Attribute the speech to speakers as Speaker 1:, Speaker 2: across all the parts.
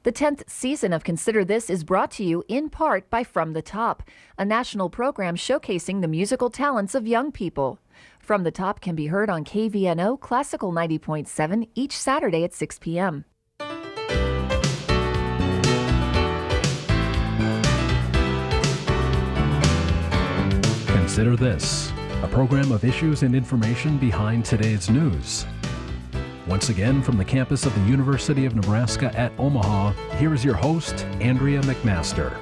Speaker 1: The 10th season of Consider This is brought to you in part by From the Top, a national program showcasing the musical talents of young people. From the Top can be heard on KVNO Classical 90.7 each Saturday at 6 p.m.
Speaker 2: Consider This, a program of issues and information behind today's news. Once again, from the campus of the University of Nebraska at Omaha, here is your host, Andrea McMaster.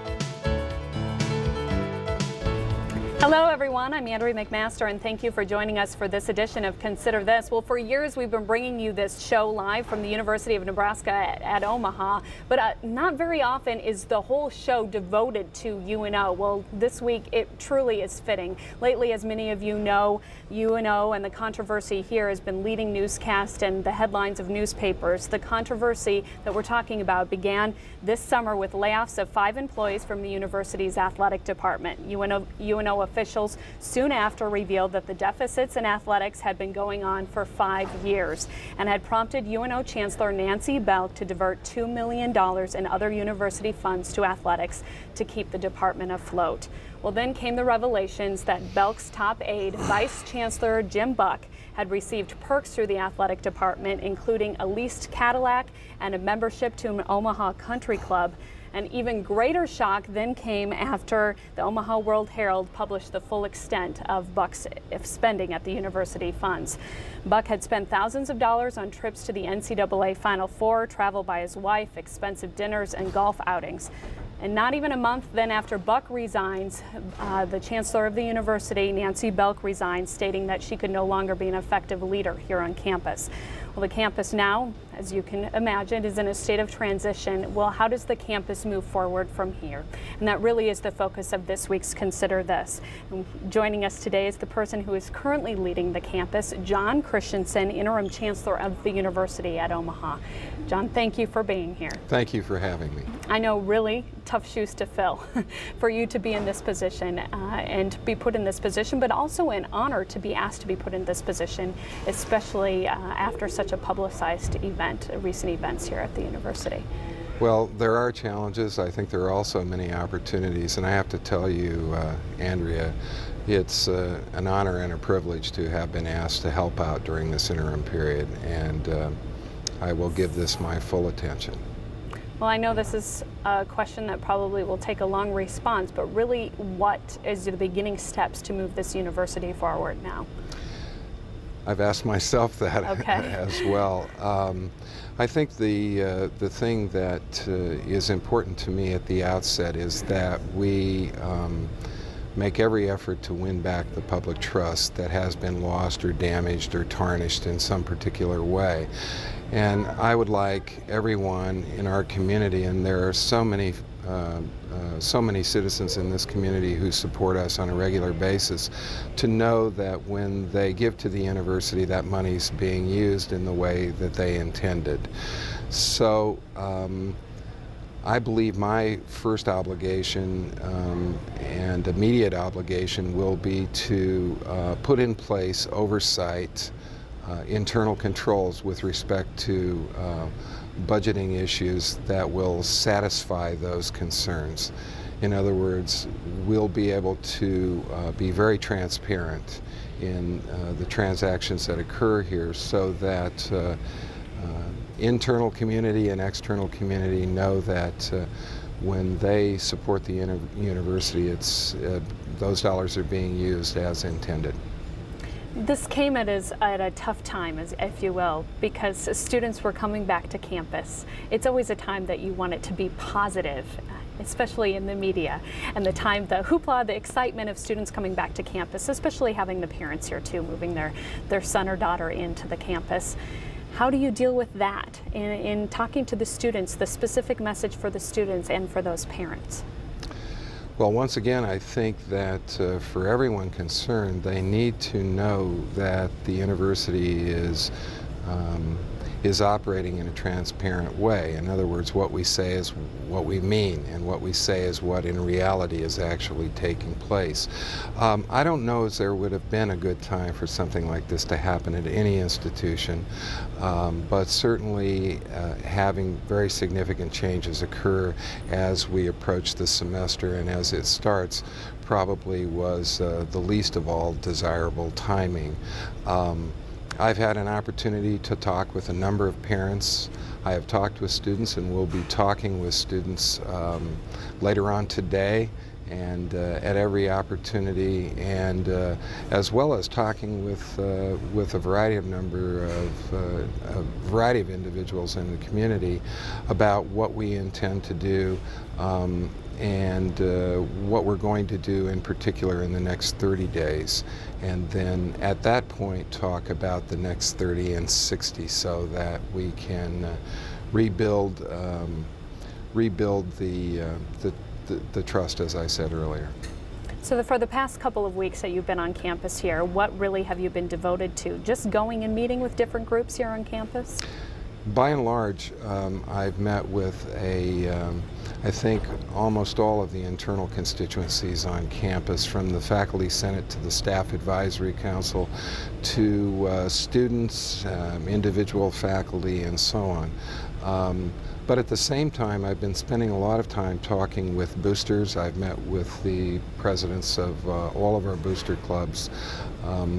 Speaker 3: Hello everyone, I'm Andrea McMaster and thank you for joining us for this edition of Consider This. Well, for years we've been bringing you this show live from the University of Nebraska at Omaha, but not very often is the whole show devoted to UNO. Well, this week it truly is fitting. Lately, as many of you know, UNO and the controversy here has been leading newscast and the headlines of newspapers. The controversy that we're talking about began this summer with layoffs of 5 employees from the university's athletic department. UNO officials soon after revealed that the deficits in athletics had been going on for 5 years and had prompted UNO Chancellor Nancy Belk to divert $2 million in other university funds to athletics to keep the department afloat. Well, then came the revelations that Belk's top aide, Vice Chancellor Jim Buck, had received perks through the athletic department, including a leased Cadillac and a membership to an Omaha country club. An even greater shock then came after the Omaha World Herald published the full extent of Buck's spending at the university funds. Buck had spent thousands of dollars on trips to the NCAA Final Four, travel by his wife, expensive dinners, and golf outings. And not even a month then after Buck resigns, the chancellor of the university, Nancy Belk, resigns, stating that she could no longer be an effective leader here on campus. Well, the campus now, as you can imagine, is in a state of transition. Well, how does the campus move forward from here? And that really is the focus of this week's Consider This. And joining us today is the person who is currently leading the campus, John Christensen, interim chancellor of the university at Omaha. John, thank you for being here.
Speaker 4: Thank you for having me.
Speaker 3: I know, really tough shoes to fill for you to be in this position and be put in this position, but also an honor to be asked to be put in this position, especially after such a publicized event, recent events here at the university.
Speaker 4: Well, there are challenges. I think there are also many opportunities, and I have to tell you, Andrea, it's an honor and a privilege to have been asked to help out during this interim period, and I will give this my full attention.
Speaker 3: Well, I know this is a question that probably will take a long response, but really what is the beginning steps to move this university forward now?
Speaker 4: I've asked myself that as well. I think the thing that is important to me at the outset is that we make every effort to win back the public trust that has been lost or damaged or tarnished in some particular way. And I would like everyone in our community, and there are so many citizens in this community who support us on a regular basis, to know that when they give to the university, that money's being used in the way that they intended. So I believe my first obligation and immediate obligation will be to put in place oversight, internal controls with respect to budgeting issues that will satisfy those concerns. In other words, we'll be able to be very transparent in the transactions that occur here, so that internal community and external community know that when they support the university, those dollars are being used as intended.
Speaker 3: This came at a tough time, if you will, because students were coming back to campus. It's always a time that you want it to be positive, especially in the media, and the hoopla, the excitement of students coming back to campus, especially having the parents here too, moving their son or daughter into the campus. How do you deal with that in talking to the students, the specific message for the students and for those parents?
Speaker 4: Well, once again, I think that for everyone concerned, they need to know that the university is is operating in a transparent way. In other words, what we say is what we mean, and what we say is what in reality is actually taking place. I don't know if there would have been a good time for something like this to happen at any institution, but certainly having very significant changes occur as we approach the semester and as it starts probably was the least of all desirable timing. I've had an opportunity to talk with a number of parents. I have talked with students and will be talking with students later on today and at every opportunity, and as well as talking with a variety of individuals in the community about what we intend to do and what we're going to do in particular in the next 30 days. And then at that point talk about the next 30 and 60 so that we can rebuild the trust, as I said earlier.
Speaker 3: So for the past couple of weeks that you've been on campus here, what really have you been devoted to? Just going and meeting with different groups here on campus?
Speaker 4: By and large, I've met with I think almost all of the internal constituencies on campus, from the Faculty Senate to the Staff Advisory Council to students, individual faculty, and so on. But at the same time, I've been spending a lot of time talking with boosters. I've met with the presidents of all of our booster clubs.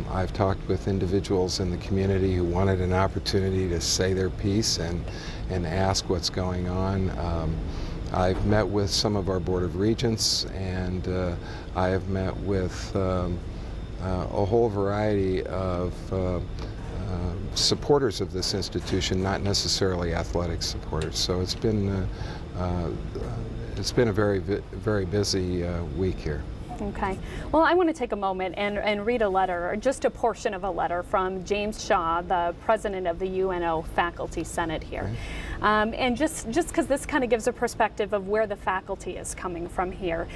Speaker 4: I've talked with individuals in the community who wanted an opportunity to say their piece and ask what's going on. I've met with some of our Board of Regents, and I have met with a whole variety of supporters of this institution, not necessarily athletic supporters. So it's been a very busy week here.
Speaker 3: Okay. Well, I want to take a moment and read a letter, or just a portion of a letter from James Shaw, the president of the UNO Faculty Senate here. Okay. And just because this kind of gives a perspective of where the faculty is coming from here.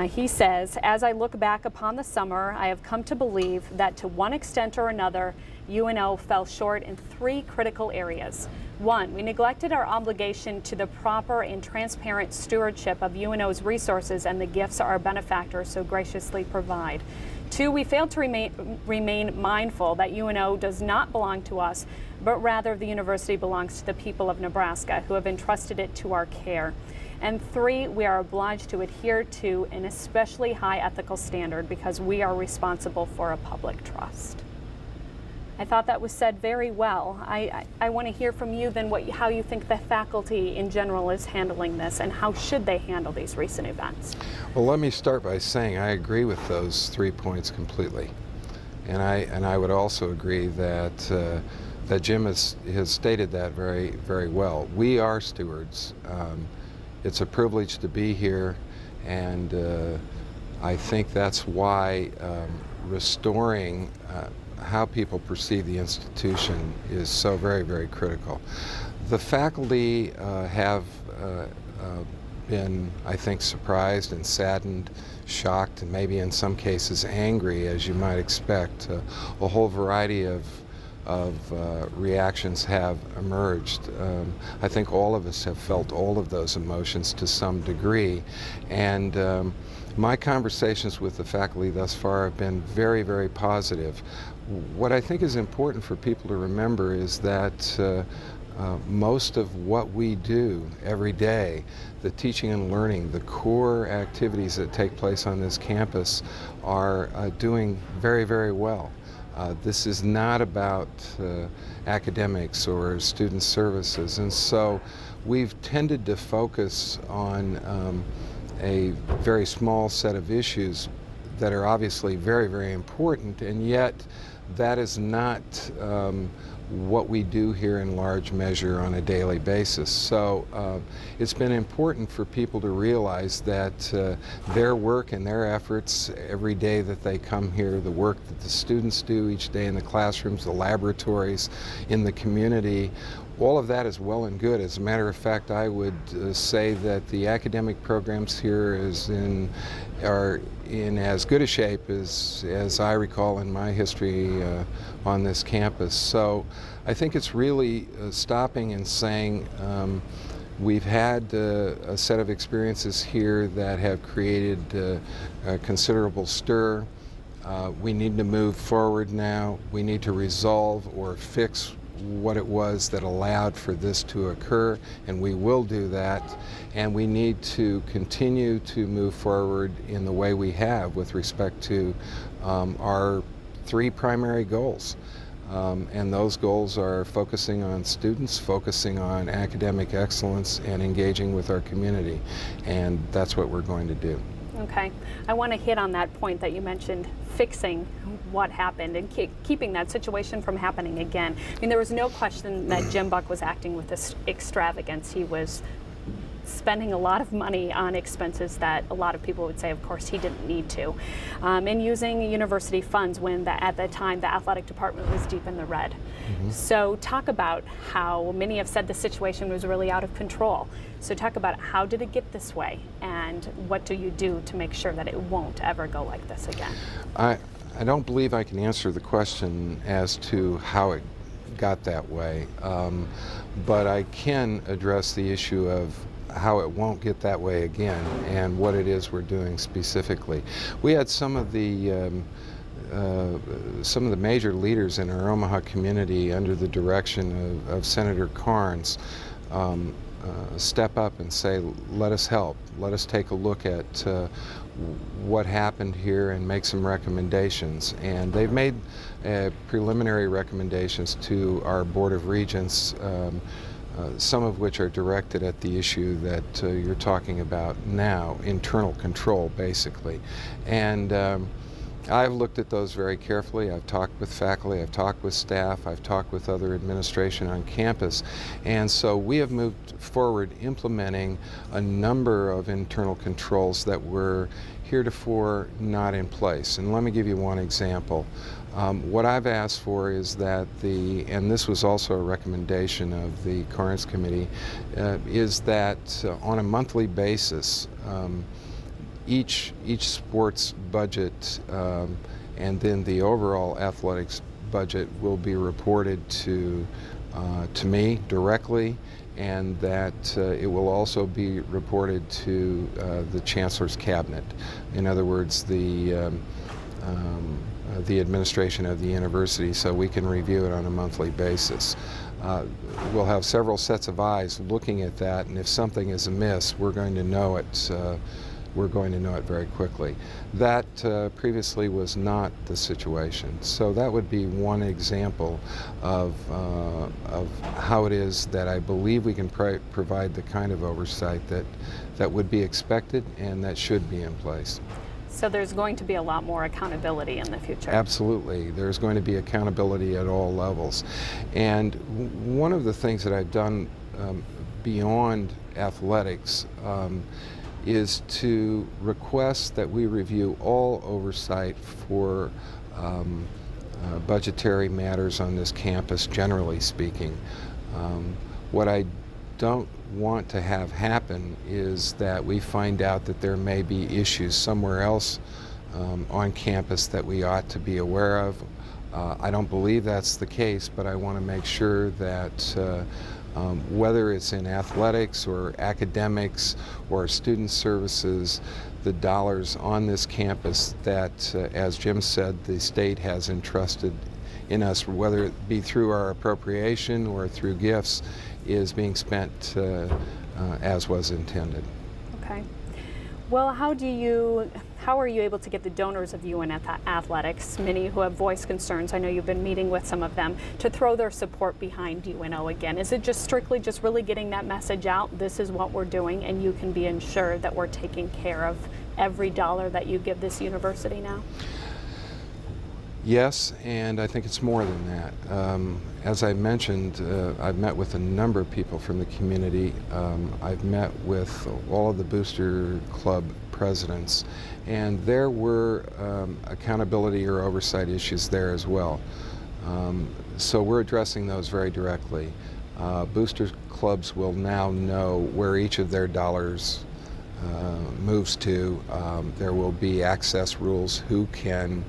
Speaker 3: He says, as I look back upon the summer, I have come to believe that to one extent or another, UNO fell short in three critical areas. One, we neglected our obligation to the proper and transparent stewardship of UNO's resources and the gifts our benefactors so graciously provide. Two, we failed to remain mindful that UNO does not belong to us, but rather the university belongs to the people of Nebraska who have entrusted it to our care. And three, we are obliged to adhere to an especially high ethical standard because we are responsible for a public trust. I thought that was said very well. I want to hear from you then how you think the faculty in general is handling this, and how should they handle these recent events?
Speaker 4: Well, let me start by saying I agree with those 3 points completely. And I would also agree that Jim has stated that very, very well. We are stewards. It's a privilege to be here, and I think that's why restoring how people perceive the institution is so very, very critical. The faculty have been, I think, surprised and saddened, shocked, and maybe in some cases angry, as you might expect. A whole variety of reactions have emerged. I think all of us have felt all of those emotions to some degree, and my conversations with the faculty thus far have been very, very positive. What I think is important for people to remember is that most of what we do every day, the teaching and learning, the core activities that take place on this campus are doing very, very well. This is not about academics or student services, and so we've tended to focus on a very small set of issues that are obviously very, very important, and yet that is not what we do here in large measure on a daily basis. So it's been important for people to realize that their work and their efforts every day that they come here, the work that the students do each day in the classrooms, the laboratories, in the community, All of that is well and good. As a matter of fact, I would say that the academic programs here are in as good a shape as I recall in my history on this campus. So I think it's really stopping and saying we've had a set of experiences here that have created a considerable stir. We need to move forward now. We need to resolve or fix what it was that allowed for this to occur, and we will do that. And we need to continue to move forward in the way we have with respect to our three primary goals. And those goals are focusing on students, focusing on academic excellence, and engaging with our community. And that's what we're going to do.
Speaker 3: Okay. I want to hit on that point that you mentioned, fixing what happened and keeping that situation from happening again. I mean, there was no question that Jim Buck was acting with this extravagance. He was spending a lot of money on expenses that a lot of people would say, of course, he didn't need to, and using university funds when at the time the athletic department was deep in the red. Mm-hmm. So talk about how many have said the situation was really out of control. So talk about how did it get this way, and what do you do to make sure that it won't ever go like this again?
Speaker 4: I don't believe I can answer the question as to how it got that way, but I can address the issue of how it won't get that way again and what it is we're doing specifically. We had some of the major leaders in our Omaha community under the direction of Senator Carnes step up and say, let us help, let us take a look at what happened here and make some recommendations. And they've made preliminary recommendations to our Board of Regents, some of which are directed at the issue that you're talking about now, internal control, basically. And I've looked at those very carefully. I've talked with faculty, I've talked with staff, I've talked with other administration on campus. And so we have moved forward implementing a number of internal controls that were heretofore not in place. And let me give you one example. What I've asked for is that and this was also a recommendation of the Carnes Committee, is that on a monthly basis, each sports budget and then the overall athletics budget will be reported to me directly, and that it will also be reported to the Chancellor's Cabinet. In other words, the administration of the university, so we can review it on a monthly basis. We'll have several sets of eyes looking at that, and if something is amiss, we're going to know it. We're going to know it very quickly. That previously was not the situation. So that would be one example of how it is that I believe we can provide the kind of oversight that would be expected and that should be in place.
Speaker 3: So there's going to be a lot more accountability in the future.
Speaker 4: Absolutely. There's going to be accountability at all levels. And one of the things that I've done beyond athletics is to request that we review all oversight for budgetary matters on this campus, generally speaking. What I don't want to have happen is that we find out that there may be issues somewhere else on campus that we ought to be aware of. I don't believe that's the case, but I want to make sure that whether it's in athletics or academics or student services, the dollars on this campus that, as Jim said, the state has entrusted in us, whether it be through our appropriation or through gifts, is being spent as was intended.
Speaker 3: Okay. Well, how are you able to get the donors of UN Athletics, many who have voiced concerns, I know you've been meeting with some of them, to throw their support behind UNO again? Is it just strictly just really getting that message out, this is what we're doing, and you can be ensured that we're taking care of every dollar that you give this university now?
Speaker 4: Yes, and I think it's more than that. As I mentioned, I've met with a number of people from the community. I've met with all of the Booster Club presidents, and there were accountability or oversight issues there as well. So we're addressing those very directly. booster clubs will now know where each of their dollars moves to. There will be access rules, who can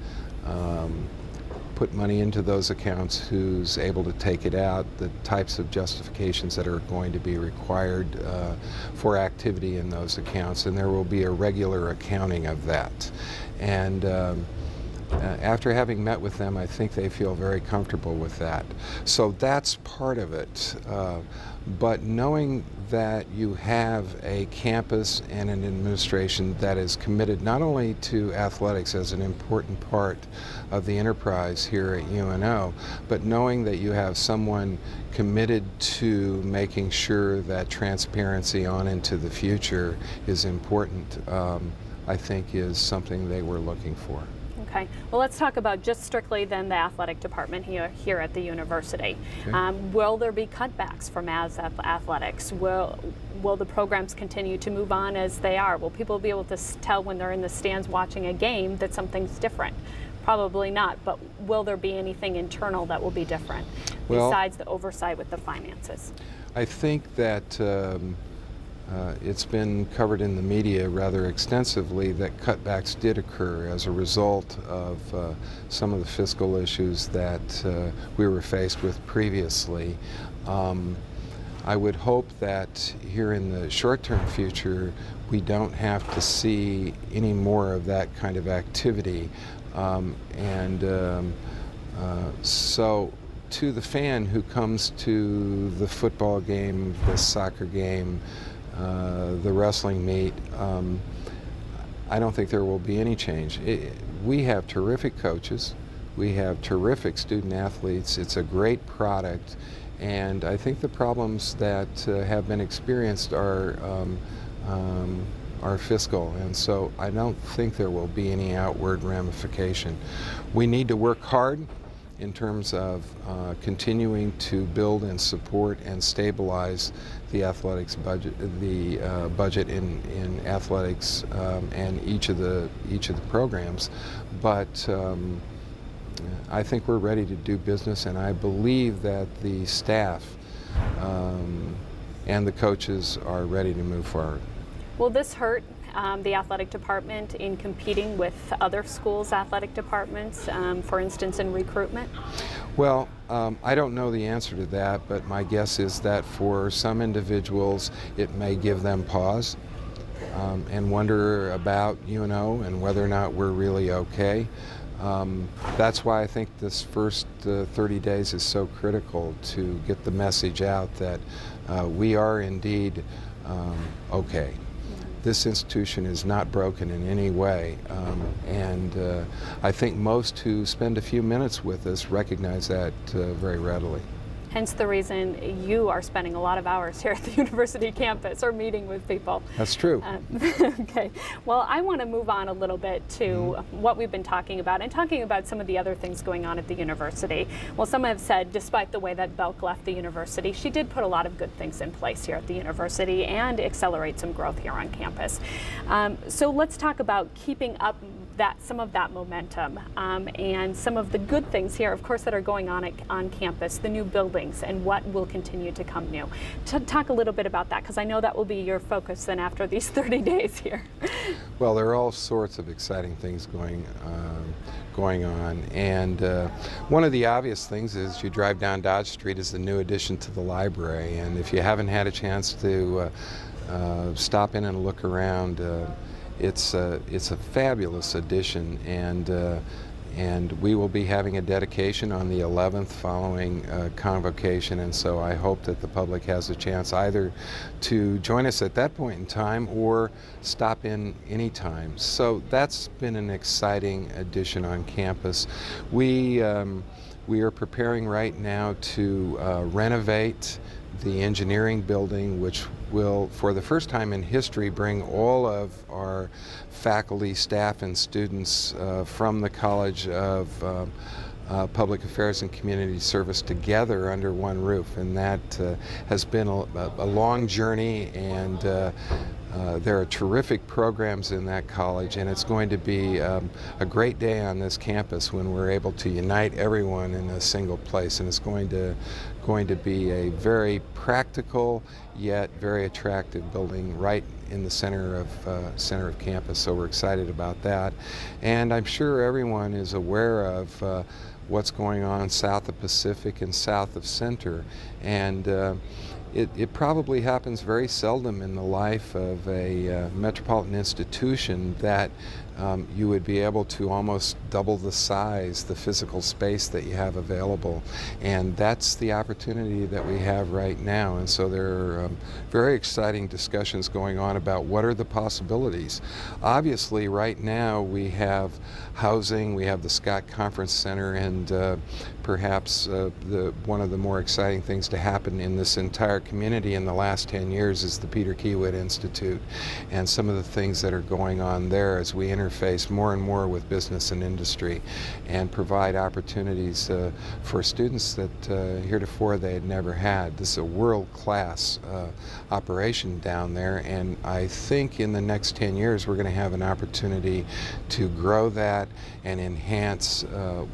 Speaker 4: put money into those accounts, who's able to take it out, the types of justifications that are going to be required for activity in those accounts, and there will be a regular accounting of that. And after having met with them, I think they feel very comfortable with that. So that's part of it. But knowing that you have a campus and an administration that is committed not only to athletics as an important part of the enterprise here at UNO, but knowing that you have someone committed to making sure that transparency on into the future is important, I think is something they were looking for.
Speaker 3: Okay. Well, let's talk about just strictly then the athletic department here at the university.
Speaker 4: Okay.
Speaker 3: Will there be cutbacks from athletics? Will the programs continue to move on as they are? Will people be able to tell when they're in the stands watching a game that something's different? Probably not, but will there be anything internal that will be different besides the oversight with the finances?
Speaker 4: I think that it's been covered in the media rather extensively that cutbacks did occur as a result of some of the fiscal issues that we were faced with previously. I would hope that here in the short-term future we don't have to see any more of that kind of activity. So to the fan who comes to the football game, the soccer game, the wrestling meet, I don't think there will be any change. We have terrific coaches, we have terrific student athletes, it's a great product, and I think the problems that have been experienced are fiscal, and so I don't think there will be any outward ramification. We need to work hard in terms of continuing to build and support and stabilize the athletics budget, the budget in athletics and each of the programs. But I think we're ready to do business, and I believe that the staff and the coaches are ready to move forward.
Speaker 3: Will this hurt the athletic department in competing with other schools' athletic departments, for instance, in recruitment?
Speaker 4: Well, I don't know the answer to that, but my guess is that for some individuals it may give them pause and wonder about UNO and whether or not we're really okay. That's why I think this first 30 days is so critical to get the message out that we are indeed okay. This institution is not broken in any way, and I think most who spend a few minutes with us recognize that very readily.
Speaker 3: Hence the reason you are spending a lot of hours here at the university campus or meeting with people.
Speaker 4: That's true.
Speaker 3: Okay. Well, I want to move on a little bit to what we've been talking about and talking about some of the other things going on at the university. Well, some have said despite the way that Belk left the university, she did put a lot of good things in place here at the university and accelerate some growth here on campus. So let's talk about keeping up some of that momentum and some of the good things here, of course, that are going on campus, the new buildings and what will continue to come new. Talk a little bit about that, because I know that will be your focus then after these 30 days here.
Speaker 4: Well, there are all sorts of exciting things going on, and one of the obvious things is you drive down Dodge Street is the new addition to the library, and if you haven't had a chance to stop in and look around, it's a fabulous addition, and we will be having a dedication on the 11th following convocation, and so I hope that the public has a chance either to join us at that point in time or stop in anytime. So that's been an exciting addition on campus. We are preparing right now to renovate the engineering building, which will, for the first time in history, bring all of our faculty, staff, and students from the College of Public Affairs and Community Service together under one roof. And that has been a long journey, and There are terrific programs in that college, and it's going to be a great day on this campus when we're able to unite everyone in a single place, and it's going to be a very practical yet very attractive building right in the center of campus. So we're excited about that, and I'm sure everyone is aware of what's going on south of Pacific and south of Center, and it probably happens very seldom in the life of a metropolitan institution that you would be able to almost double the size, the physical space that you have available. And that's the opportunity that we have right now. And so there are very exciting discussions going on about what are the possibilities. Obviously, right now we have housing, we have the Scott Conference Center, and perhaps one of the more exciting things to happen in this entire community in the last 10 years is the Peter Kiewit Institute, and some of the things that are going on there as we interface more and more with business and industry and provide opportunities for students that heretofore they had never had. This is a world-class operation down there, and I think in the next 10 years we're going to have an opportunity to grow that and enhance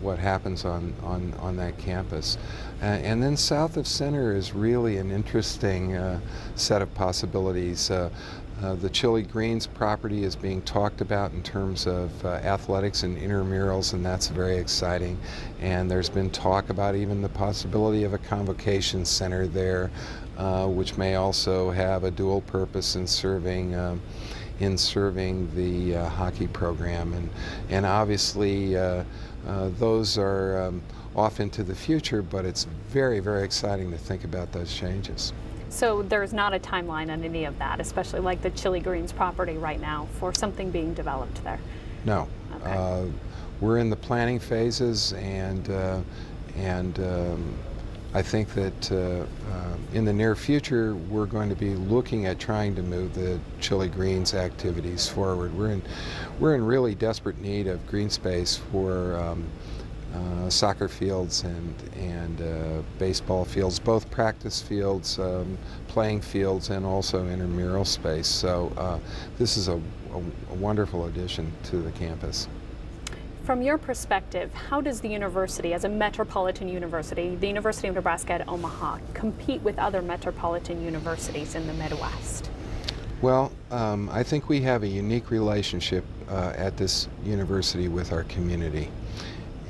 Speaker 4: what happens on that campus. And then south of Center is really an interesting set of possibilities. The Chili Greens property is being talked about in terms of athletics and intramurals, and that's very exciting. And there's been talk about even the possibility of a convocation center there, which may also have a dual purpose in serving the hockey program. And obviously those are off into the future, but it's very, very exciting to think about those changes.
Speaker 3: So there's not a timeline on any of that, especially like the Chili Greens property right now for something being developed there?
Speaker 4: No.
Speaker 3: Okay.
Speaker 4: We're in the planning phases, and I think that in the near future we're going to be looking at trying to move the Chili Greens activities forward. We're in really desperate need of green space for soccer fields and baseball fields, both practice fields, playing fields, and also intramural space. So this is a wonderful addition to the campus.
Speaker 3: From your perspective, how does the university, as a metropolitan university, the University of Nebraska at Omaha, compete with other metropolitan universities in the Midwest?
Speaker 4: Well, I think we have a unique relationship at this university with our community.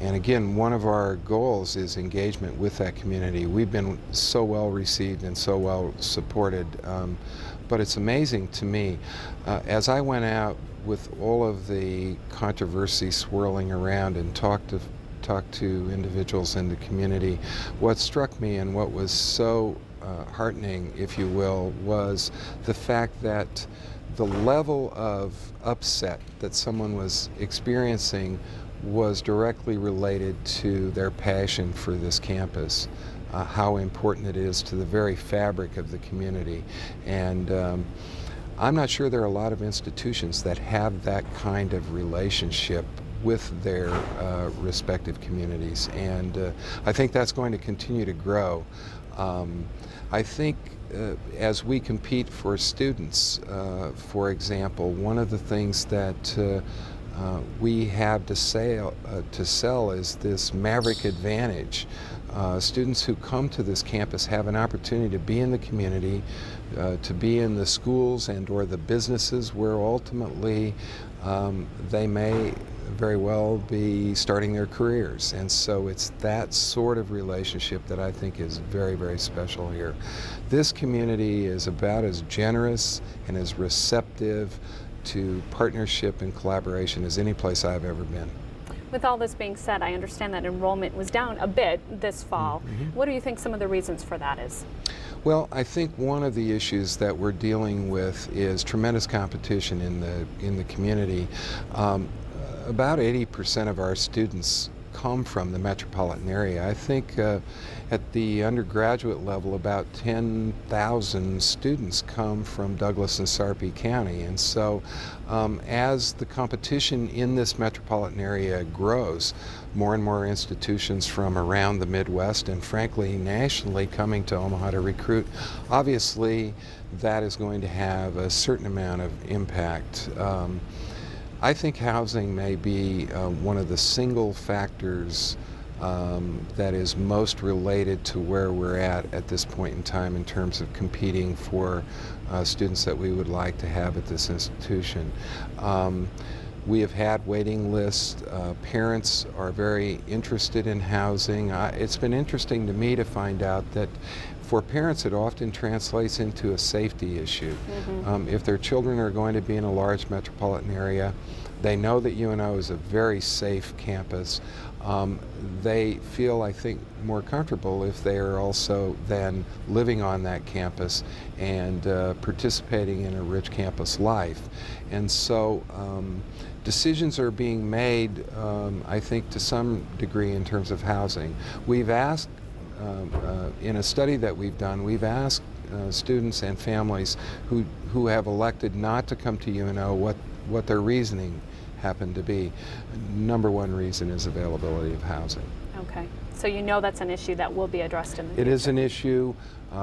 Speaker 4: And again, one of our goals is engagement with that community. We've been so well received and so well supported, but it's amazing to me, as I went out with all of the controversy swirling around and talked to individuals in the community, what struck me and what was so heartening, if you will, was the fact that the level of upset that someone was experiencing was directly related to their passion for this campus, how important it is to the very fabric of the community. And I'm not sure there are a lot of institutions that have that kind of relationship with their respective communities, and I think that's going to continue to grow. I think as we compete for students, for example, one of the things that we have to sell is this Maverick Advantage. Students who come to this campus have an opportunity to be in the community, to be in the schools and or the businesses where ultimately they may very well be starting their careers. And so it's that sort of relationship that I think is very, very special here. This community is about as generous and as receptive to partnership and collaboration as any place I've ever been.
Speaker 3: With all this being said, I understand that enrollment was down a bit this fall. Mm-hmm. What do you think some of the reasons for that is?
Speaker 4: Well, I think one of the issues that we're dealing with is tremendous competition in the community. About 80% of our students come from the metropolitan area. I think at the undergraduate level, about 10,000 students come from Douglas and Sarpy County. And so as the competition in this metropolitan area grows, more and more institutions from around the Midwest and frankly nationally coming to Omaha to recruit, obviously that is going to have a certain amount of impact. I think housing may be one of the single factors that is most related to where we're at this point in time in terms of competing for students that we would like to have at this institution. We have had waiting lists. Parents are very interested in housing. It's been interesting to me to find out that for parents it often translates into a safety issue. If their children are going to be in a large metropolitan area, they know that UNO is a very safe campus. They feel, I think, more comfortable if they are also then living on that campus and participating in a rich campus life. And so decisions are being made, I think, to some degree in terms of housing. We've asked, in a study that we've done, we've asked students and families who have elected not to come to UNO what their reasoning happened to be. Number one reason is availability of housing.
Speaker 3: Okay, so you know that's an issue that will be addressed in the future.
Speaker 4: It is an issue.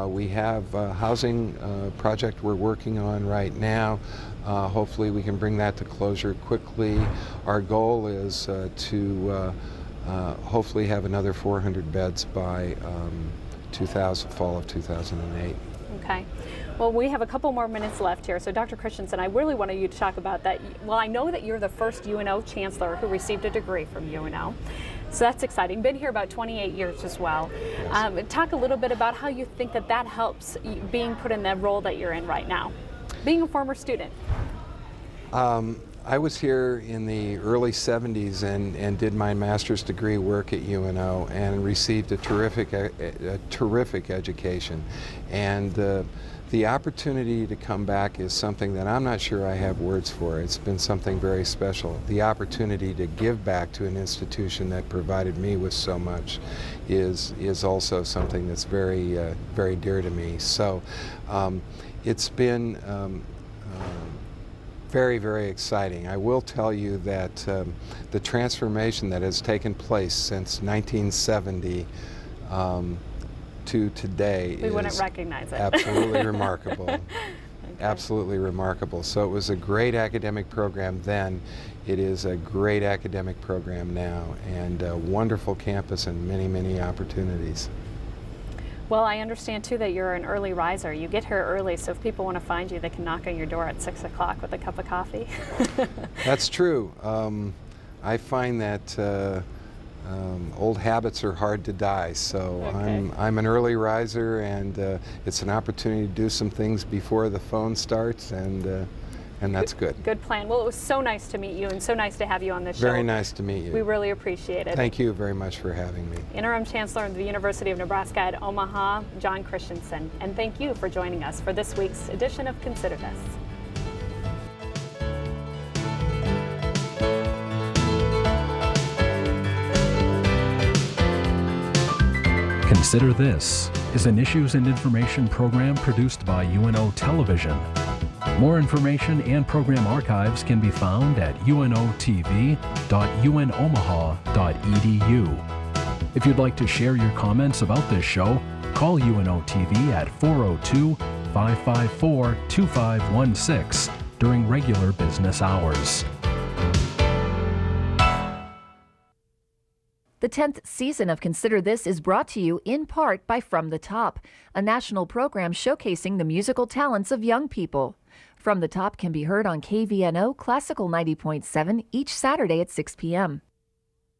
Speaker 4: We have a housing project we're working on right now. Hopefully we can bring that to closure quickly. Our goal is to hopefully have another 400 beds by fall of 2008.
Speaker 3: Okay. Well, we have a couple more minutes left here. So Dr. Christensen, I really wanted you to talk about that. Well, I know that you're the first UNO chancellor who received a degree from UNO. So that's exciting. Been here about 28 years as well.
Speaker 4: Yes.
Speaker 3: Talk a little bit about how you think that helps being put in the role that you're in right now, being a former student.
Speaker 4: I was here in the early 70s and did my master's degree work at UNO and received a terrific education. And the opportunity to come back is something that I'm not sure I have words for. It's been something very special. The opportunity to give back to an institution that provided me with so much is also something that's very, very dear to me. So it's been very, very exciting. I will tell you that the transformation that has taken place since 1970 to today
Speaker 3: We
Speaker 4: is
Speaker 3: wouldn't recognize it.
Speaker 4: absolutely remarkable.
Speaker 3: Okay.
Speaker 4: Absolutely remarkable. So it was a great academic program then. It is a great academic program now, and a wonderful campus and many, many opportunities.
Speaker 3: Well, I understand too that you're an early riser. You get here early, so if people want to find you, they can knock on your door at 6 o'clock with a cup of coffee.
Speaker 4: That's true. I find that old habits are hard to die, so
Speaker 3: Okay.
Speaker 4: I'm an early riser, and it's an opportunity to do some things before the phone starts, and that's good.
Speaker 3: Good plan. Well, it was so nice to meet you and so nice to have you on this show.
Speaker 4: Very nice to meet you.
Speaker 3: We really appreciate it.
Speaker 4: Thank you very much for having me.
Speaker 3: Interim Chancellor of the University of Nebraska at Omaha, John Christensen. And thank you for joining us for this week's edition of Consider This.
Speaker 2: Consider This is an issues and information program produced by UNO Television. More information and program archives can be found at unotv.unomaha.edu. If you'd like to share your comments about this show, call UNO TV at 402-554-2516 during regular business hours.
Speaker 1: The 10th season of Consider This is brought to you in part by From the Top, a national program showcasing the musical talents of young people. From the Top can be heard on KVNO Classical 90.7 each Saturday at 6 p.m.